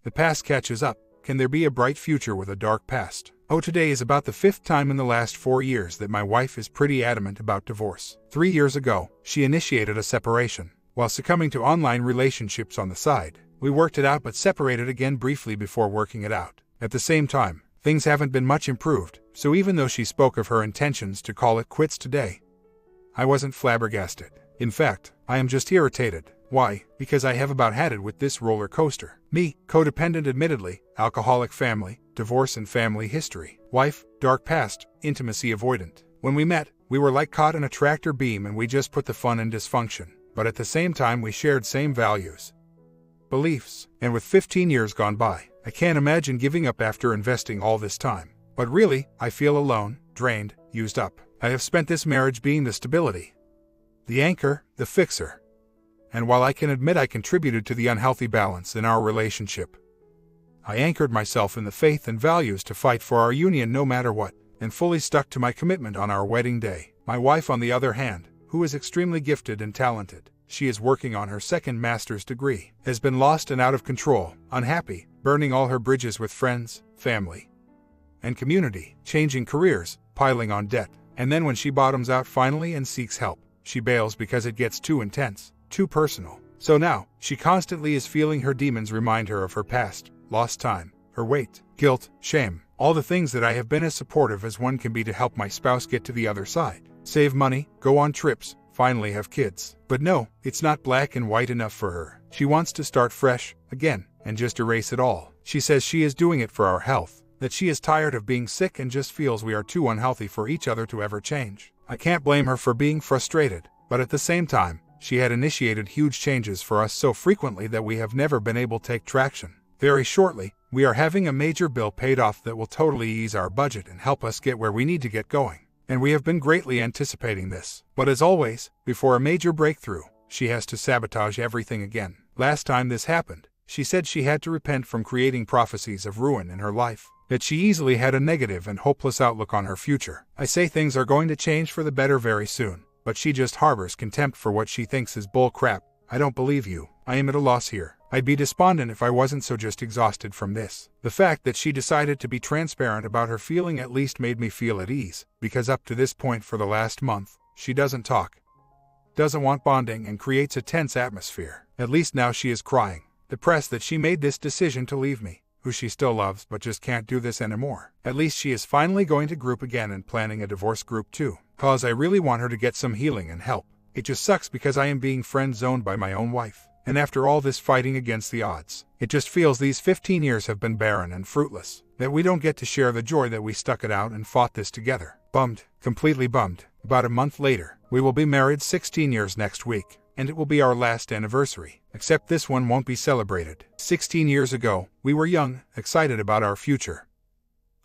The past catches up. Can there be a bright future with a dark past? Oh, today is about the 5th time in the last 4 years that my wife is pretty adamant about divorce. 3 years ago, she initiated a separation. While succumbing to online relationships on the side, we worked it out but separated again briefly before working it out. At the same time, things haven't been much improved, so even though she spoke of her intentions to call it quits today, I wasn't flabbergasted. In fact, I am just irritated. Why? Because I have about had it with this roller coaster. Me, codependent admittedly, alcoholic family, divorce and family history. Wife, dark past, intimacy avoidant. When we met, we were like caught in a tractor beam and we just put the fun in dysfunction. But at the same time we shared same values, beliefs, and with 15 years gone by, I can't imagine giving up after investing all this time. But really, I feel alone, drained, used up. I have spent this marriage being the stability, the anchor, the fixer. And while I can admit I contributed to the unhealthy balance in our relationship, I anchored myself in the faith and values to fight for our union no matter what, and fully stuck to my commitment on our wedding day. My wife, on the other hand, who is extremely gifted and talented, she is working on her second master's degree, has been lost and out of control, unhappy, burning all her bridges with friends, family, and community, changing careers, piling on debt. And then when she bottoms out finally and seeks help, she bails because it gets too intense, too personal. So now, she constantly is feeling her demons remind her of her past, lost time, her weight, guilt, shame, all the things that I have been as supportive as one can be to help my spouse get to the other side. Save money, go on trips, finally have kids. But no, it's not black and white enough for her. She wants to start fresh, again, and just erase it all. She says she is doing it for our health, that she is tired of being sick and just feels we are too unhealthy for each other to ever change. I can't blame her for being frustrated, but at the same time, she had initiated huge changes for us so frequently that we have never been able to take traction. Very shortly, we are having a major bill paid off that will totally ease our budget and help us get where we need to get going. And we have been greatly anticipating this. But as always, before a major breakthrough, she has to sabotage everything again. Last time this happened, she said she had to repent from creating prophecies of ruin in her life, that she easily had a negative and hopeless outlook on her future. I say things are going to change for the better very soon, but she just harbors contempt for what she thinks is bull crap. I don't believe you. I am at a loss here. I'd be despondent if I wasn't so just exhausted from this. The fact that she decided to be transparent about her feeling at least made me feel at ease, because up to this point for the last month, she doesn't talk, doesn't want bonding, and creates a tense atmosphere. At least now she is crying, depressed that she made this decision to leave me, who she still loves but just can't do this anymore. At least she is finally going to group again and planning a divorce group too, cause I really want her to get some healing and help. It just sucks because I am being friend-zoned by my own wife. And after all this fighting against the odds, it just feels these 15 years have been barren and fruitless, that we don't get to share the joy that we stuck it out and fought this together. Bummed, completely bummed. About a month later, we will be married 16 years next week, and it will be our last anniversary, except this one won't be celebrated. 16 years ago, we were young, excited about our future.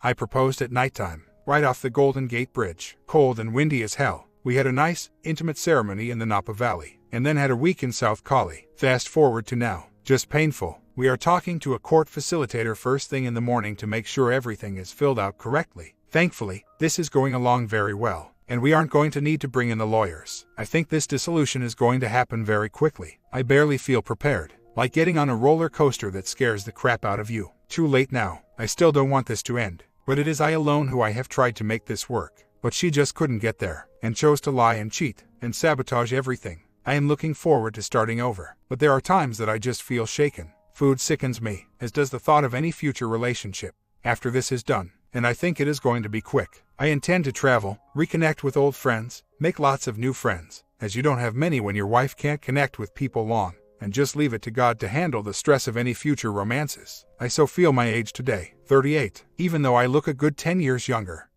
I proposed at nighttime, right off the Golden Gate Bridge, cold and windy as hell. We had a nice, intimate ceremony in the Napa Valley, and then had a week in South Cali. Fast forward to now, just painful. We are talking to a court facilitator first thing in the morning to make sure everything is filled out correctly. Thankfully, this is going along very well, and we aren't going to need to bring in the lawyers. I think this dissolution is going to happen very quickly. I barely feel prepared, like getting on a roller coaster that scares the crap out of you. Too late now. I still don't want this to end, but it is I alone who I have tried to make this work. But she just couldn't get there, and chose to lie and cheat, and sabotage everything. I am looking forward to starting over, but there are times that I just feel shaken. Food sickens me, as does the thought of any future relationship, after this is done, and I think it is going to be quick. I intend to travel, reconnect with old friends, make lots of new friends, as you don't have many when your wife can't connect with people long, and just leave it to God to handle the stress of any future romances. I so feel my age today, 38, even though I look a good 10 years younger.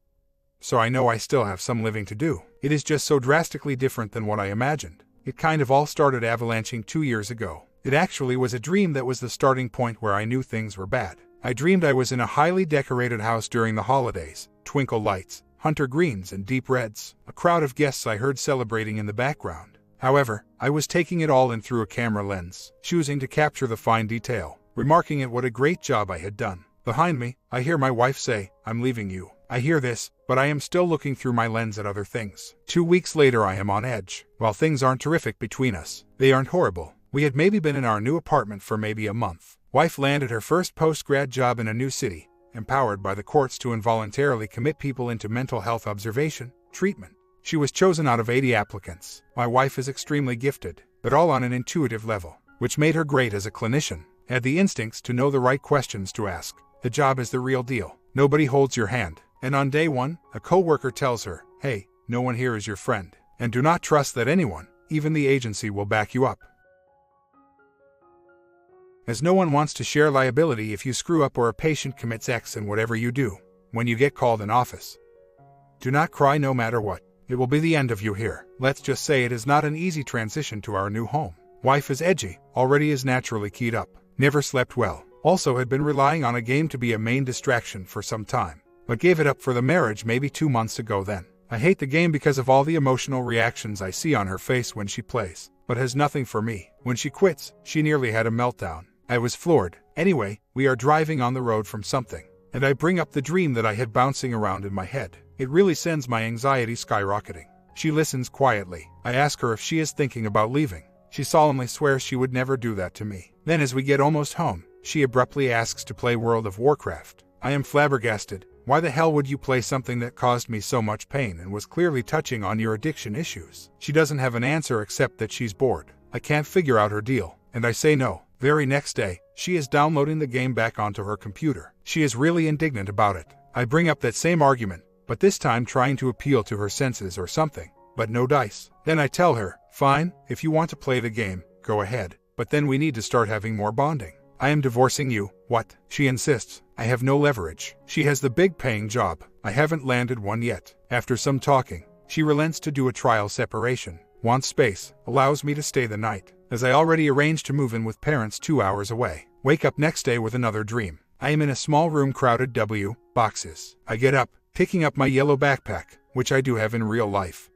So I know I still have some living to do. It is just so drastically different than what I imagined. It kind of all started avalanching 2 years ago. It actually was a dream that was the starting point where I knew things were bad. I dreamed I was in a highly decorated house during the holidays, twinkle lights, hunter greens and deep reds, a crowd of guests I heard celebrating in the background. However, I was taking it all in through a camera lens, choosing to capture the fine detail, remarking at what a great job I had done. Behind me, I hear my wife say, "I'm leaving you." I hear this, but I am still looking through my lens at other things. 2 weeks later I am on edge. While things aren't terrific between us, they aren't horrible. We had maybe been in our new apartment for maybe a month, Wife landed her first post-grad job in a new city, empowered by the courts to involuntarily commit people into mental health observation, treatment. She was chosen out of 80 applicants. My wife is extremely gifted, but all on an intuitive level, which made her great as a clinician. Had the instincts to know the right questions to ask. The job is the real deal. Nobody holds your hand. And on day one, a coworker tells her, "Hey, no one here is your friend. And do not trust that anyone, even the agency, will back you up." As no one wants to share liability if you screw up or a patient commits X in whatever you do. When you get called in office, do not cry no matter what. It will be the end of you here. Let's just say it is not an easy transition to our new home. Wife is edgy, already is naturally keyed up, never slept well, also had been relying on a game to be a main distraction for some time, but gave it up for the marriage maybe 2 months ago then. I hate the game because of all the emotional reactions I see on her face when she plays, but has nothing for me. When she quits, she nearly had a meltdown. I was floored. Anyway, we are driving on the road from something, and I bring up the dream that I had bouncing around in my head. It really sends my anxiety skyrocketing. She listens quietly. I ask her if she is thinking about leaving. She solemnly swears she would never do that to me. Then as we get almost home, she abruptly asks to play World of Warcraft. I am flabbergasted. Why the hell would you play something that caused me so much pain and was clearly touching on your addiction issues? She doesn't have an answer except that she's bored. I can't figure out her deal, and I say no. Very next day, she is downloading the game back onto her computer. She is really indignant about it. I bring up that same argument, but this time trying to appeal to her senses or something, but no dice. Then I tell her, fine, if you want to play the game, go ahead, but then we need to start having more bonding. I am divorcing you. What? She insists. I have no leverage. She has the big paying job. I haven't landed one yet. After some talking, she relents to do a trial separation, wants space, allows me to stay the night, as I already arranged to move in with parents 2 hours away. Wake up next day with another dream. I am in a small room crowded boxes. I get up, picking up my yellow backpack, which I do have in real life,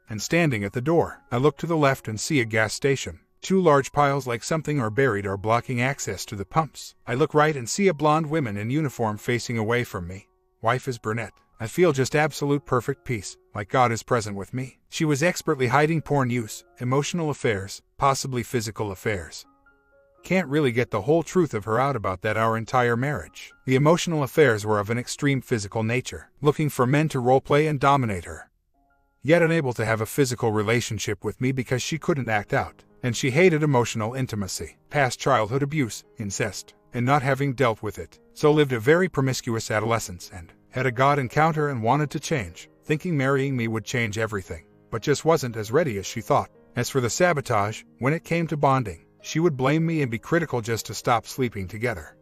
and standing at the door. I look to the left and see a gas station. 2 large piles like something are buried are blocking access to the pumps. I look right and see a blonde woman in uniform facing away from me. Wife is brunette. I feel just absolute perfect peace, like God is present with me. She was expertly hiding porn use, emotional affairs, possibly physical affairs. Can't really get the whole truth of her out about that our entire marriage. The emotional affairs were of an extreme physical nature, looking for men to roleplay and dominate her, yet unable to have a physical relationship with me because she couldn't act out. And she hated emotional intimacy, past childhood abuse, incest, and not having dealt with it, so lived a very promiscuous adolescence and had a God encounter and wanted to change, thinking marrying me would change everything, but just wasn't as ready as she thought. As for the sabotage, when it came to bonding, she would blame me and be critical just to stop sleeping together.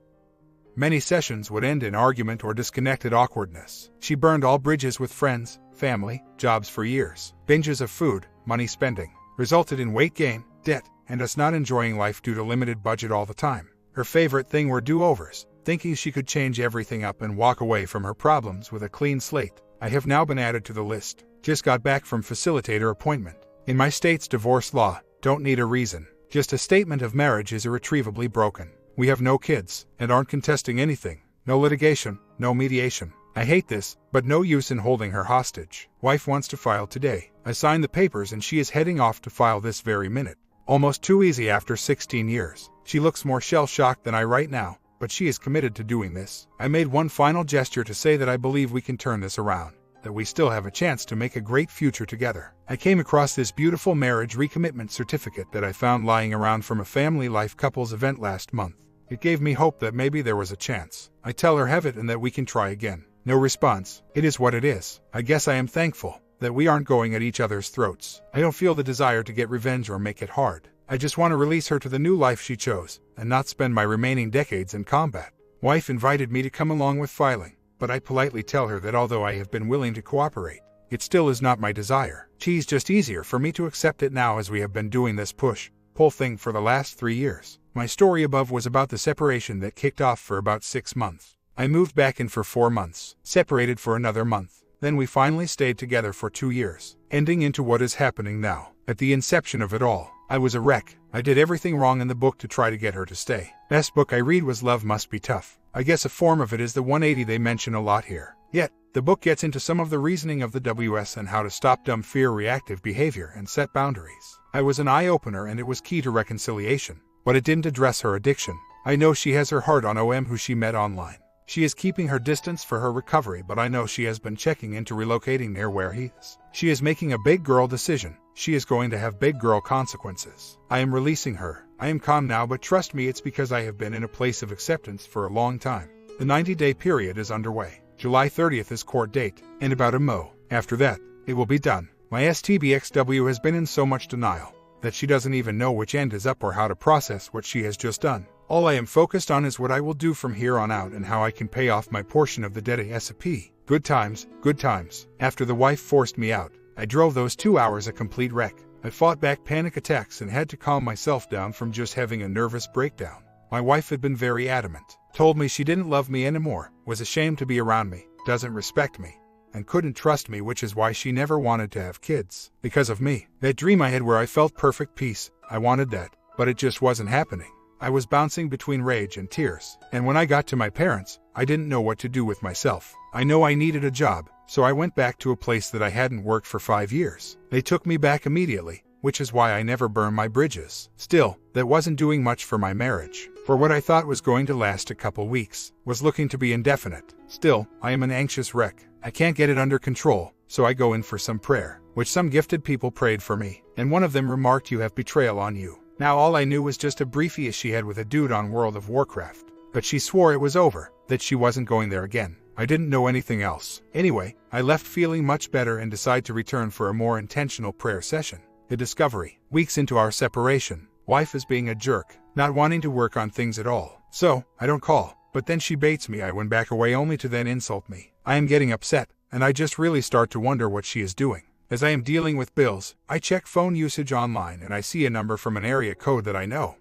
Many sessions would end in argument or disconnected awkwardness. She burned all bridges with friends, family, jobs for years. Binges of food, money spending, resulted in weight gain, debt, and us not enjoying life due to limited budget all the time. Her favorite thing were do-overs, thinking she could change everything up and walk away from her problems with a clean slate. I have now been added to the list. Just got back from facilitator appointment. In my state's divorce law, don't need a reason. Just a statement of marriage is irretrievably broken. We have no kids, and aren't contesting anything. No litigation, no mediation. I hate this, but no use in holding her hostage. Wife wants to file today. I signed the papers and she is heading off to file this very minute. Almost too easy after 16 years. She looks more shell-shocked than I right now, but she is committed to doing this. I made one final gesture to say that I believe we can turn this around, that we still have a chance to make a great future together. I came across this beautiful marriage recommitment certificate that I found lying around from a family life couples event last month. It gave me hope that maybe there was a chance. I tell her have it and that we can try again. No response. It is what it is. I guess I am thankful that we aren't going at each other's throats. I don't feel the desire to get revenge or make it hard. I just want to release her to the new life she chose, and not spend my remaining decades in combat. Wife invited me to come along with filing, but I politely tell her that although I have been willing to cooperate, it still is not my desire. It's just easier for me to accept it now as we have been doing this push-pull thing for the last 3 years. My story above was about the separation that kicked off for about 6 months. I moved back in for 4 months, separated for another month. Then we finally stayed together for 2 years, ending into what is happening now. At the inception of it all, I was a wreck. I did everything wrong in the book to try to get her to stay. Best book I read was Love Must Be Tough. I guess a form of it is the 180 they mention a lot here. Yet, the book gets into some of the reasoning of the WS and how to stop dumb fear reactive behavior and set boundaries. I was an eye-opener and it was key to reconciliation, but it didn't address her addiction. I know she has her heart on who she met online. She is keeping her distance for her recovery, but I know she has been checking into relocating near where he is. She is making a big girl decision. She is going to have big girl consequences. I am releasing her. I am calm now, but trust me, it's because I have been in a place of acceptance for a long time. The 90-day period is underway. July 30th is court date, and about a mo. After that, it will be done. My STBXW has been in so much denial that she doesn't even know which end is up or how to process what she has just done. All I am focused on is what I will do from here on out and how I can pay off my portion of the debt ASAP. Good times, good times. After the wife forced me out, I drove those 2 hours a complete wreck. I fought back panic attacks and had to calm myself down from just having a nervous breakdown. My wife had been very adamant, told me she didn't love me anymore, was ashamed to be around me, doesn't respect me, and couldn't trust me, which is why she never wanted to have kids. Because of me. That dream I had where I felt perfect peace, I wanted that, but it just wasn't happening. I was bouncing between rage and tears, and when I got to my parents, I didn't know what to do with myself. I know I needed a job, so I went back to a place that I hadn't worked for 5 years. They took me back immediately, which is why I never burned my bridges. Still, that wasn't doing much for my marriage. For what I thought was going to last a couple weeks, was looking to be indefinite. Still, I am an anxious wreck. I can't get it under control, so I go in for some prayer, which some gifted people prayed for me, and one of them remarked, "You have betrayal on you." Now all I knew was just a briefie she had with a dude on World of Warcraft. But she swore it was over, that she wasn't going there again. I didn't know anything else. Anyway, I left feeling much better and decided to return for a more intentional prayer session. The discovery. Weeks into our separation, wife is being a jerk, not wanting to work on things at all. So, I don't call, but then she baits me. I went back away only to then insult me. I am getting upset, and I just really start to wonder what she is doing. As I am dealing with bills, I check phone usage online and I see a number from an area code that I know,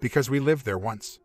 because we lived there once.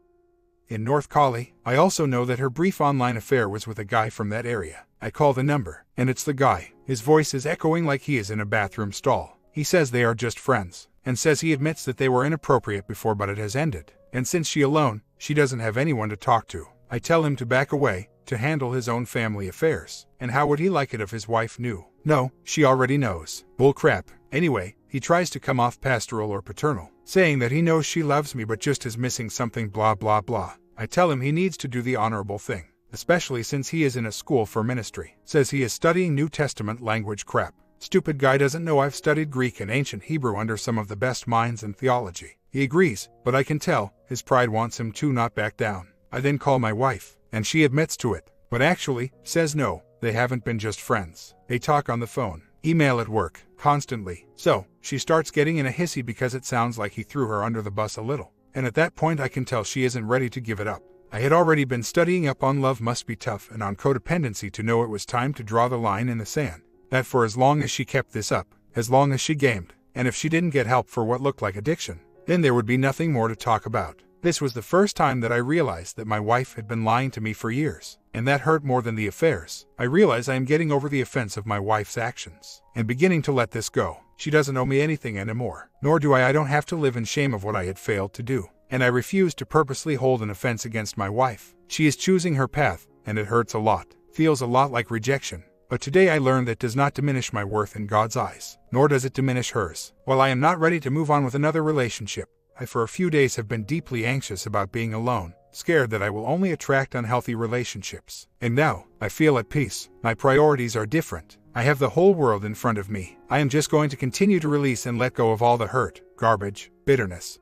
In North Cali, I also know that her brief online affair was with a guy from that area. I call the number, and it's the guy. His voice is echoing like he is in a bathroom stall. He says they are just friends, and says he admits that they were inappropriate before, but it has ended. And since she alone, she doesn't have anyone to talk to. I tell him to back away, to handle his own family affairs. And how would he like it if his wife knew? No, she already knows. Bull crap. Anyway, he tries to come off pastoral or paternal, saying that he knows she loves me but just is missing something, blah blah blah. I tell him he needs to do the honorable thing, especially since he is in a school for ministry. Says he is studying New Testament language crap. Stupid guy doesn't know I've studied Greek and ancient Hebrew under some of the best minds in theology. He agrees, but I can tell, his pride wants him to not back down. I then call my wife, and she admits to it, but actually, says no, they haven't been just friends. They talk on the phone, email at work, constantly. So, she starts getting in a hissy because it sounds like he threw her under the bus a little. And at that point I can tell she isn't ready to give it up. I had already been studying up on love must be tough and on codependency to know it was time to draw the line in the sand. That for as long as she kept this up, as long as she gamed, and if she didn't get help for what looked like addiction, then there would be nothing more to talk about. This was the first time that I realized that my wife had been lying to me for years, and that hurt more than the affairs. I realize I am getting over the offense of my wife's actions, and beginning to let this go. She doesn't owe me anything anymore, nor do I don't have to live in shame of what I had failed to do. And I refuse to purposely hold an offense against my wife. She is choosing her path, and it hurts a lot, feels a lot like rejection. But today I learned that does not diminish my worth in God's eyes, nor does it diminish hers. While I am not ready to move on with another relationship, I for a few days have been deeply anxious about being alone, scared that I will only attract unhealthy relationships. And now, I feel at peace. My priorities are different. I have the whole world in front of me. I am just going to continue to release and let go of all the hurt, garbage, bitterness,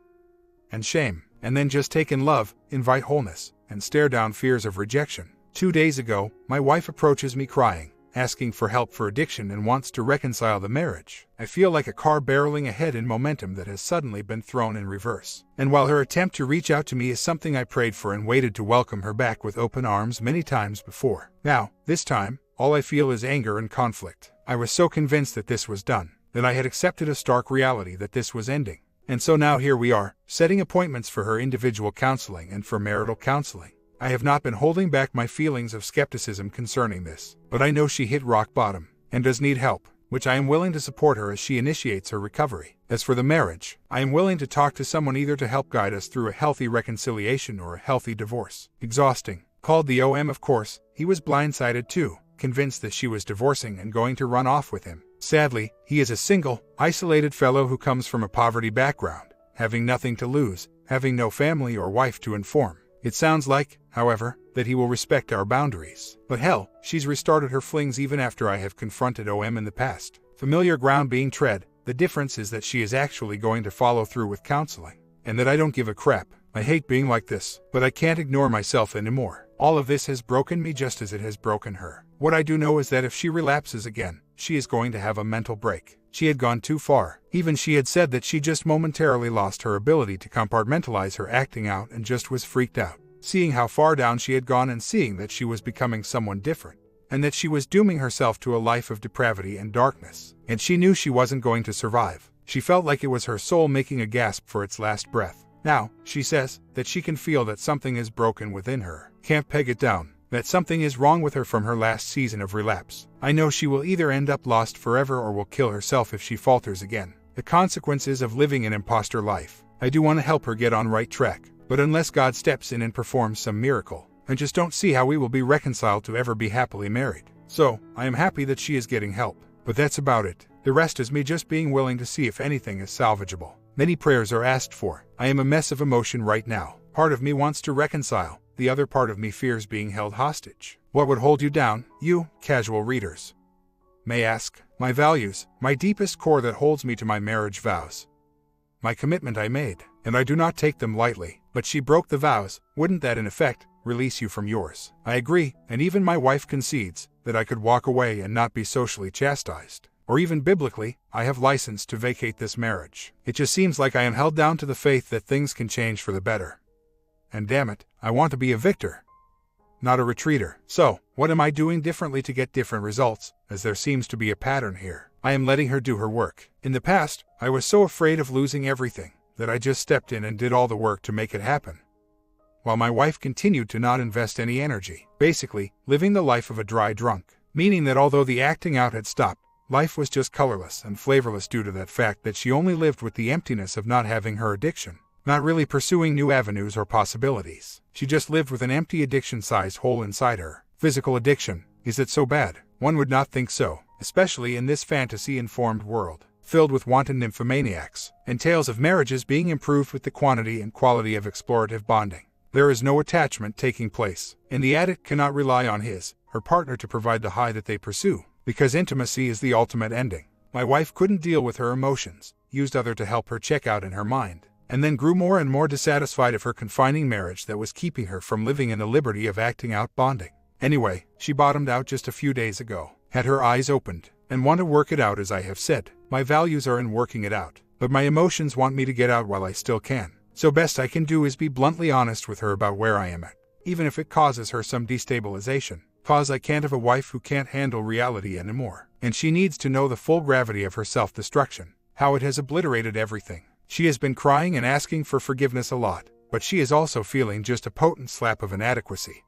and shame, and then just take in love, invite wholeness, and stare down fears of rejection. 2 days ago, my wife approaches me crying, asking for help for addiction and wants to reconcile the marriage. I feel like a car barreling ahead in momentum that has suddenly been thrown in reverse. And while her attempt to reach out to me is something I prayed for and waited to welcome her back with open arms many times before, now, this time, all I feel is anger and conflict. I was so convinced that this was done, that I had accepted a stark reality that this was ending. And so now here we are, setting appointments for her individual counseling and for marital counseling. I have not been holding back my feelings of skepticism concerning this, but I know she hit rock bottom, and does need help, which I am willing to support her as she initiates her recovery. As for the marriage, I am willing to talk to someone either to help guide us through a healthy reconciliation or a healthy divorce. Exhausting. Called the OM of course, he was blindsided too, convinced that she was divorcing and going to run off with him. Sadly, he is a single, isolated fellow who comes from a poverty background, having nothing to lose, having no family or wife to inform. It sounds like, however, that he will respect our boundaries. But hell, she's restarted her flings even after I have confronted OM in the past. Familiar ground being tread, the difference is that she is actually going to follow through with counseling. And that I don't give a crap. I hate being like this, but I can't ignore myself anymore. All of this has broken me just as it has broken her. What I do know is that if she relapses again, she is going to have a mental break. She had gone too far. Even she had said that she just momentarily lost her ability to compartmentalize her acting out and just was freaked out, seeing how far down she had gone and seeing that she was becoming someone different, and that she was dooming herself to a life of depravity and darkness. And she knew she wasn't going to survive. She felt like it was her soul making a gasp for its last breath. Now, she says that she can feel that something is broken within her. Can't peg it down. That something is wrong with her from her last season of relapse. I know she will either end up lost forever or will kill herself if she falters again. The consequences of living an imposter life. I do want to help her get on right track, but unless God steps in and performs some miracle, I just don't see how we will be reconciled to ever be happily married. So, I am happy that she is getting help, but that's about it. The rest is me just being willing to see if anything is salvageable. Many prayers are asked for. I am a mess of emotion right now. Part of me wants to reconcile. The other part of me fears being held hostage. What would hold you down, you, casual readers? May ask. My values, my deepest core that holds me to my marriage vows. My commitment I made, and I do not take them lightly. But she broke the vows. Wouldn't that in effect release you from yours? I agree, and even my wife concedes that I could walk away and not be socially chastised. Or even biblically, I have license to vacate this marriage. It just seems like I am held down to the faith that things can change for the better. And damn it, I want to be a victor, not a retreater. So, what am I doing differently to get different results, as there seems to be a pattern here? I am letting her do her work. In the past, I was so afraid of losing everything that I just stepped in and did all the work to make it happen, while my wife continued to not invest any energy, basically living the life of a dry drunk, meaning that although the acting out had stopped, life was just colorless and flavorless due to that fact that she only lived with the emptiness of not having her addiction, not really pursuing new avenues or possibilities. She just lived with an empty addiction-sized hole inside her. Physical addiction, is it so bad? One would not think so, especially in this fantasy-informed world, filled with wanton nymphomaniacs, and tales of marriages being improved with the quantity and quality of explorative bonding. There is no attachment taking place, and the addict cannot rely on her partner to provide the high that they pursue, because intimacy is the ultimate ending. My wife couldn't deal with her emotions, used other to help her check out in her mind, and then grew more and more dissatisfied of her confining marriage that was keeping her from living in the liberty of acting out bonding. Anyway, she bottomed out just a few days ago, had her eyes opened, and want to work it out as I have said. My values are in working it out, but my emotions want me to get out while I still can. So best I can do is be bluntly honest with her about where I am at, even if it causes her some destabilization. Cause I can't have a wife who can't handle reality anymore, and she needs to know the full gravity of her self-destruction, how it has obliterated everything. She has been crying and asking for forgiveness a lot, but she is also feeling just a potent slap of inadequacy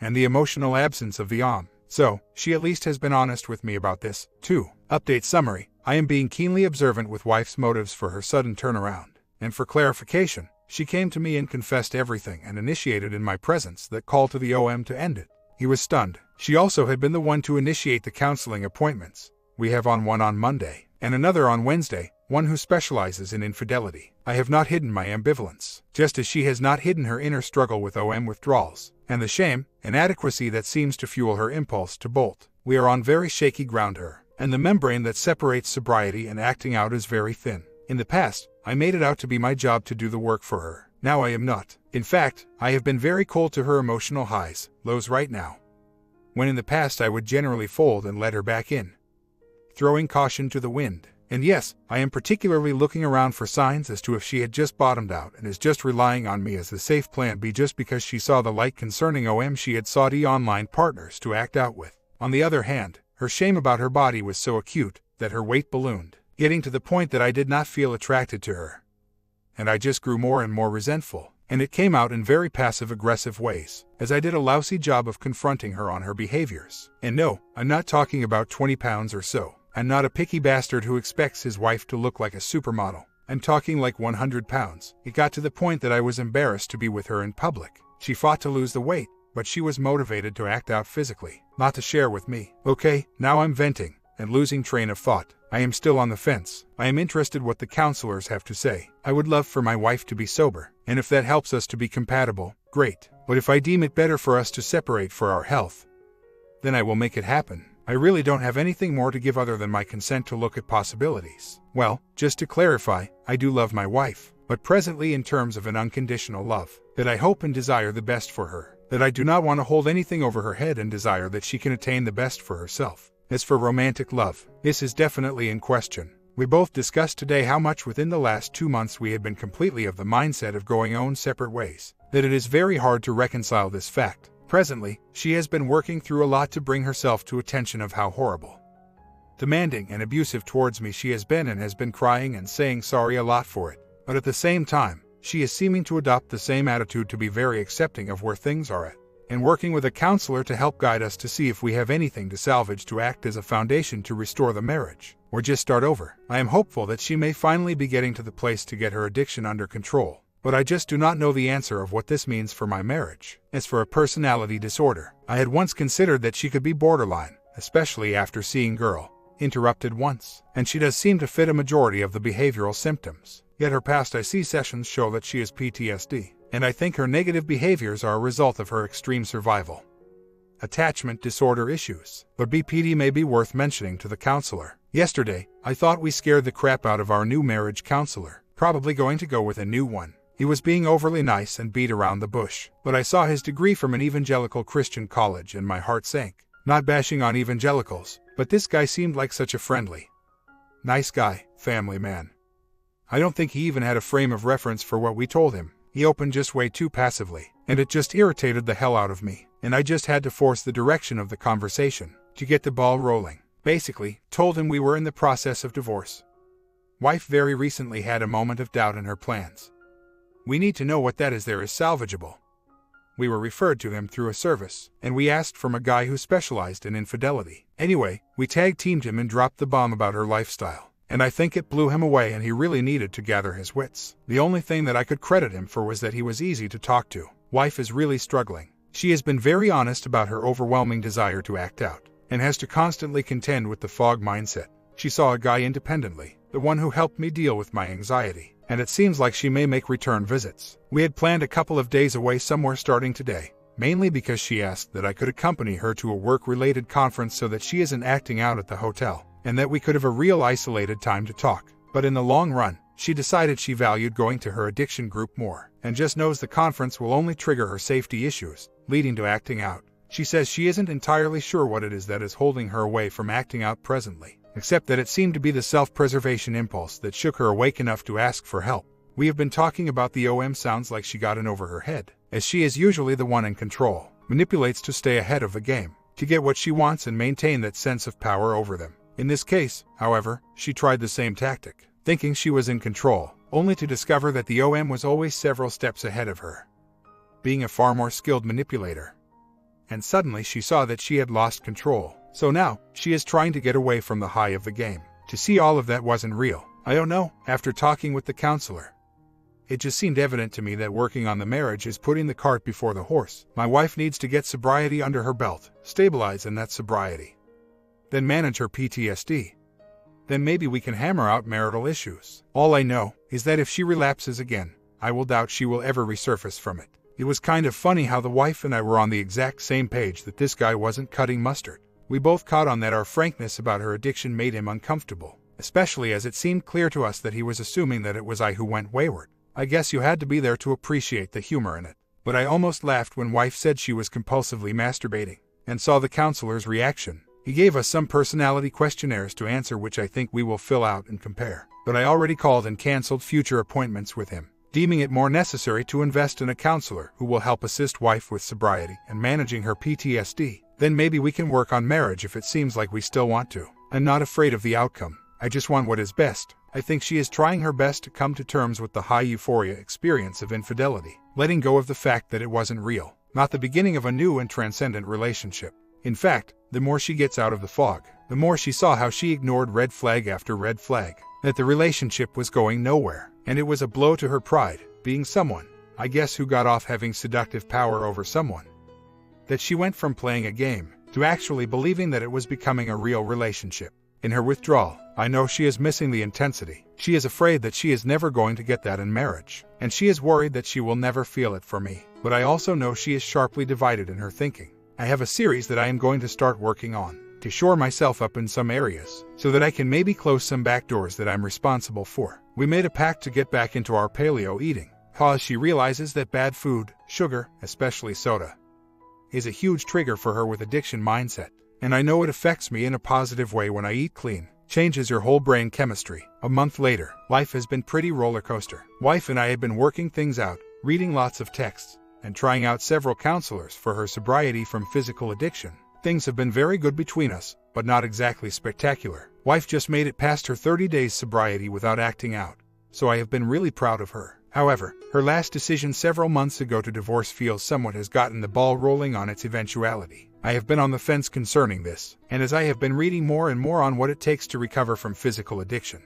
and the emotional absence of the So, she at least has been honest with me about this, too. Update summary. I am being keenly observant with wife's motives for her sudden turnaround, and for clarification, she came to me and confessed everything and initiated in my presence that call to the OM to end it. He was stunned. She also had been the one to initiate the counseling appointments. We have one on Monday, and another on Wednesday, one who specializes in infidelity. I have not hidden my ambivalence, just as she has not hidden her inner struggle with OM withdrawals, and the shame, inadequacy that seems to fuel her impulse to bolt. We are on very shaky ground here, and the membrane that separates sobriety and acting out is very thin. In the past, I made it out to be my job to do the work for her. Now I am not. In fact, I have been very cold to her emotional highs, lows right now, when in the past I would generally fold and let her back in, throwing caution to the wind. And yes, I am particularly looking around for signs as to if she had just bottomed out and is just relying on me as the safe plan B just because she saw the light concerning OM she had sought online partners to act out with. On the other hand, her shame about her body was so acute that her weight ballooned, getting to the point that I did not feel attracted to her. And I just grew more and more resentful, and it came out in very passive-aggressive ways, as I did a lousy job of confronting her on her behaviors. And no, I'm not talking about 20 pounds or so. I'm not a picky bastard who expects his wife to look like a supermodel. I'm talking like 100 pounds. It got to the point that I was embarrassed to be with her in public. She fought to lose the weight, but she was motivated to act out physically, not to share with me. Okay, now I'm venting, and losing train of thought. I am still on the fence. I am interested what the counselors have to say. I would love for my wife to be sober, and if that helps us to be compatible, great. But if I deem it better for us to separate for our health, then I will make it happen. I really don't have anything more to give other than my consent to look at possibilities. Well, just to clarify, I do love my wife, but presently in terms of an unconditional love, that I hope and desire the best for her, that I do not want to hold anything over her head and desire that she can attain the best for herself. As for romantic love, this is definitely in question. We both discussed today how much within the last 2 months we had been completely of the mindset of going own separate ways, that it is very hard to reconcile this fact. Presently, she has been working through a lot to bring herself to attention of how horrible, demanding and abusive towards me she has been, and has been crying and saying sorry a lot for it. But at the same time, she is seeming to adopt the same attitude, to be very accepting of where things are at, and working with a counselor to help guide us to see if we have anything to salvage to act as a foundation to restore the marriage, or just start over. I am hopeful that she may finally be getting to the place to get her addiction under control, but I just do not know the answer of what this means for my marriage. As for a personality disorder, I had once considered that she could be borderline, especially after seeing Girl Interrupted once, and she does seem to fit a majority of the behavioral symptoms. Yet her past IC sessions show that she has PTSD, and I think her negative behaviors are a result of her extreme survival attachment disorder issues. But BPD may be worth mentioning to the counselor. Yesterday, I thought we scared the crap out of our new marriage counselor, probably going to go with a new one. He was being overly nice and beat around the bush, but I saw his degree from an evangelical Christian college and my heart sank. Not bashing on evangelicals, but this guy seemed like such a friendly, nice guy, family man. I don't think he even had a frame of reference for what we told him. He opened just way too passively, and it just irritated the hell out of me, and I just had to force the direction of the conversation to get the ball rolling. Basically, told him we were in the process of divorce. Wife very recently had a moment of doubt in her plans. We need to know what that is there is salvageable. We were referred to him through a service, and we asked from a guy who specialized in infidelity. Anyway, we tag-teamed him and dropped the bomb about her lifestyle, and I think it blew him away and he really needed to gather his wits. The only thing that I could credit him for was that he was easy to talk to. Wife is really struggling. She has been very honest about her overwhelming desire to act out, and has to constantly contend with the fog mindset. She saw a guy independently, the one who helped me deal with my anxiety, and it seems like she may make return visits. We had planned a couple of days away somewhere starting today, mainly because she asked that I could accompany her to a work-related conference so that she isn't acting out at the hotel, and that we could have a real isolated time to talk. But in the long run, she decided she valued going to her addiction group more, and just knows the conference will only trigger her safety issues, leading to acting out. She says she isn't entirely sure what it is that is holding her away from acting out presently, except that it seemed to be the self-preservation impulse that shook her awake enough to ask for help. We have been talking about the OM. Sounds like she got in over her head, as she is usually the one in control, manipulates to stay ahead of the game, to get what she wants and maintain that sense of power over them. In this case, however, she tried the same tactic, thinking she was in control, only to discover that the OM was always several steps ahead of her, being a far more skilled manipulator. And suddenly she saw that she had lost control. So now, she is trying to get away from the high of the game. To see all of that wasn't real. I don't know, after talking with the counselor, it just seemed evident to me that working on the marriage is putting the cart before the horse. My wife needs to get sobriety under her belt, stabilize in that sobriety, then manage her PTSD. Then maybe we can hammer out marital issues. All I know is that if she relapses again, I will doubt she will ever resurface from it. It was kind of funny how the wife and I were on the exact same page that this guy wasn't cutting mustard. We both caught on that our frankness about her addiction made him uncomfortable, especially as it seemed clear to us that he was assuming that it was I who went wayward. I guess you had to be there to appreciate the humor in it. But I almost laughed when wife said she was compulsively masturbating, and saw the counselor's reaction. He gave us some personality questionnaires to answer, which I think we will fill out and compare. But I already called and canceled future appointments with him, deeming it more necessary to invest in a counselor who will help assist wife with sobriety and managing her PTSD. Then maybe we can work on marriage if it seems like we still want to. I'm not afraid of the outcome. I just want what is best. I think she is trying her best to come to terms with the high euphoria experience of infidelity, letting go of the fact that it wasn't real, not the beginning of a new and transcendent relationship. In fact, the more she gets out of the fog, the more she saw how she ignored red flag after red flag, that the relationship was going nowhere, and it was a blow to her pride, being someone, I guess, who got off having seductive power over someone, that she went from playing a game to actually believing that it was becoming a real relationship. In her withdrawal, I know she is missing the intensity. She is afraid that she is never going to get that in marriage, and she is worried that she will never feel it for me. But I also know she is sharply divided in her thinking. I have a series that I am going to start working on to shore myself up in some areas so that I can maybe close some back doors that I'm responsible for. We made a pact to get back into our paleo eating, cause she realizes that bad food, sugar, especially soda, is a huge trigger for her with addiction mindset. And I know it affects me in a positive way when I eat clean. Changes your whole brain chemistry. A month later, life has been pretty roller coaster. Wife and I have been working things out, reading lots of texts, and trying out several counselors for her sobriety from physical addiction. Things have been very good between us, but not exactly spectacular. Wife just made it past her 30 days sobriety without acting out, so I have been really proud of her. However, her last decision several months ago to divorce feels somewhat has gotten the ball rolling on its eventuality. I have been on the fence concerning this, and as I have been reading more and more on what it takes to recover from physical addiction,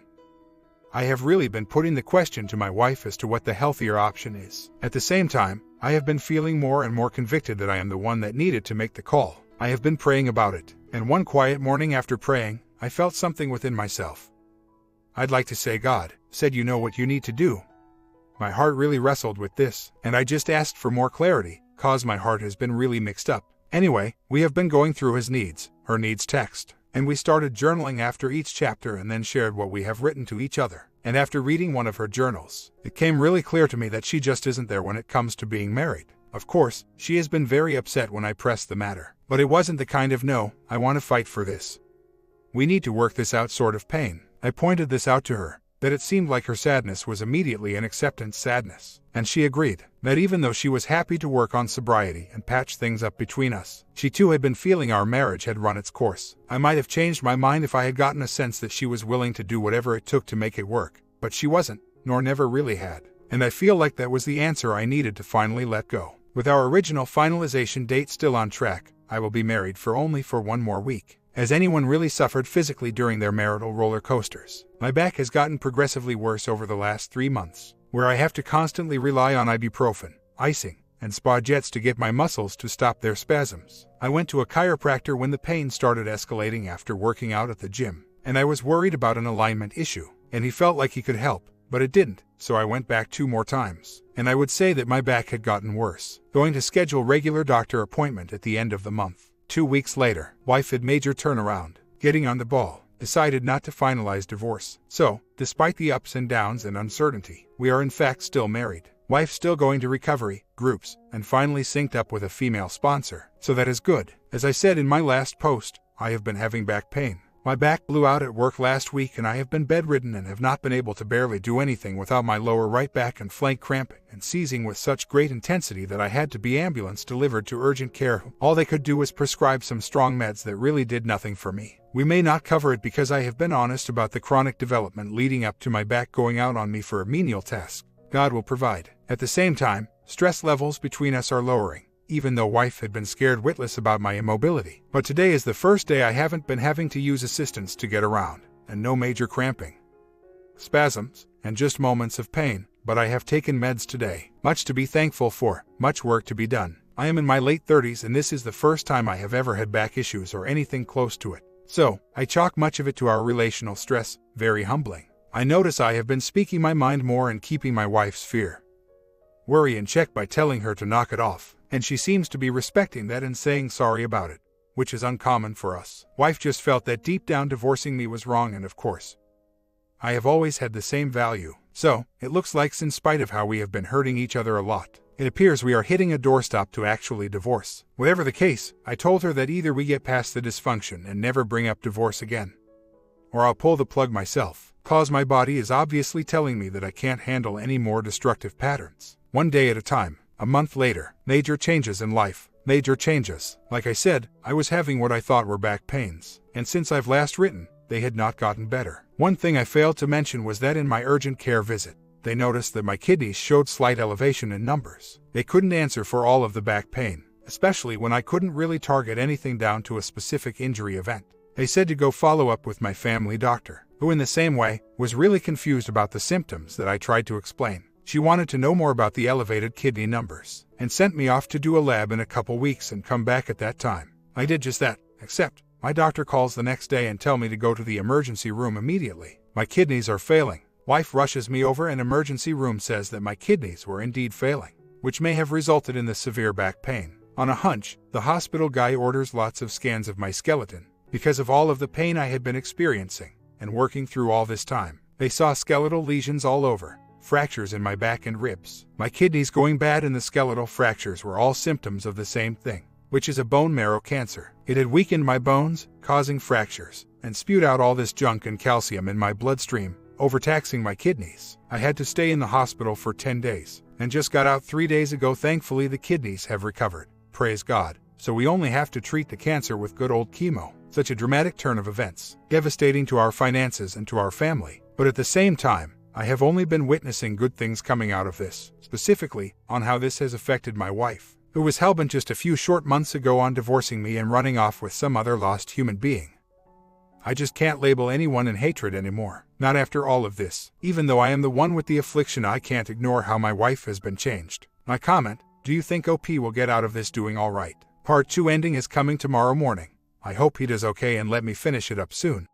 I have really been putting the question to my wife as to what the healthier option is. At the same time, I have been feeling more and more convicted that I am the one that needed to make the call. I have been praying about it, and one quiet morning after praying, I felt something within myself. I'd like to say God said you know what you need to do. My heart really wrestled with this, and I just asked for more clarity, cause my heart has been really mixed up. Anyway, we have been going through his needs, her needs text, and we started journaling after each chapter and then shared what we have written to each other. And after reading one of her journals, it came really clear to me that she just isn't there when it comes to being married. Of course, she has been very upset when I pressed the matter, but it wasn't the kind of no, I want to fight for this, we need to work this out sort of pain. I pointed this out to her, that it seemed like her sadness was immediately an acceptance sadness, and she agreed that even though she was happy to work on sobriety and patch things up between us, she too had been feeling our marriage had run its course. I might have changed my mind if I had gotten a sense that she was willing to do whatever it took to make it work, but she wasn't, nor never really had, and I feel like that was the answer I needed to finally let go. With our original finalization date still on track, I will be married for only one more week. Has anyone really suffered physically during their marital roller coasters? My back has gotten progressively worse over the last 3 months, where I have to constantly rely on ibuprofen, icing, and spa jets to get my muscles to stop their spasms. I went to a chiropractor when the pain started escalating after working out at the gym, and I was worried about an alignment issue, and he felt like he could help, but it didn't, so I went back 2 more times, and I would say that my back had gotten worse. Going to schedule regular doctor appointment at the end of the month. 2 weeks later, wife had major turnaround, getting on the ball, decided not to finalize divorce. So, despite the ups and downs and uncertainty, we are in fact still married. Wife still going to recovery groups, and finally synced up with a female sponsor, so that is good. As I said in my last post, I have been having back pain. My back blew out at work last week and I have been bedridden and have not been able to barely do anything without my lower right back and flank cramping and seizing with such great intensity that I had to be ambulance delivered to urgent care. All they could do was prescribe some strong meds that really did nothing for me. We may not cover it because I have been honest about the chronic development leading up to my back going out on me for a menial task. God will provide. At the same time, stress levels between us are lowering, even though wife had been scared witless about my immobility. But today is the first day I haven't been having to use assistance to get around, and no major cramping, spasms, and just moments of pain, but I have taken meds today. Much to be thankful for, much work to be done. I am in my late 30s and this is the first time I have ever had back issues or anything close to it. So, I chalk much of it to our relational stress, very humbling. I notice I have been speaking my mind more and keeping my wife's fear, worry in check by telling her to knock it off. And she seems to be respecting that and saying sorry about it, which is uncommon for us. Wife just felt that deep down divorcing me was wrong, and of course, I have always had the same value. So, it looks like in spite of how we have been hurting each other a lot, it appears we are hitting a doorstop to actually divorce. Whatever the case, I told her that either we get past the dysfunction and never bring up divorce again, or I'll pull the plug myself, cause my body is obviously telling me that I can't handle any more destructive patterns. One day at a time. A month later, major changes in life. Major changes. Like I said, I was having what I thought were back pains, and since I've last written, they had not gotten better. One thing I failed to mention was that in my urgent care visit, they noticed that my kidneys showed slight elevation in numbers. They couldn't answer for all of the back pain, especially when I couldn't really target anything down to a specific injury event. They said to go follow up with my family doctor, who in the same way, was really confused about the symptoms that I tried to explain. She wanted to know more about the elevated kidney numbers, and sent me off to do a lab in a couple weeks and come back at that time. I did just that, except My doctor calls the next day and tell me to go to the emergency room immediately. My kidneys are failing. Wife rushes me over and emergency room says that my kidneys were indeed failing, which may have resulted in the severe back pain. On a hunch, the hospital guy orders lots of scans of my skeleton. Because of all of the pain I had been experiencing and working through all this time, they saw skeletal lesions all over, fractures in my back and ribs. My kidneys going bad and the skeletal fractures were all symptoms of the same thing, which is a bone marrow cancer. It had weakened my bones, causing fractures, and spewed out all this junk and calcium in my bloodstream, overtaxing my kidneys. I had to stay in the hospital for 10 days, and just got out 3 days ago. Thankfully, the kidneys have recovered. Praise God. So we only have to treat the cancer with good old chemo. Such a dramatic turn of events, devastating to our finances and to our family. But at the same time, I have only been witnessing good things coming out of this, specifically on how this has affected my wife, who was hellbent just a few short months ago on divorcing me and running off with some other lost human being. I just can't label anyone in hatred anymore, not after all of this. Even though I am the one with the affliction, I can't ignore how my wife has been changed. My comment: do you think OP will get out of this doing all right? Part 2 ending is coming tomorrow morning. I hope he does okay and let me finish it up soon.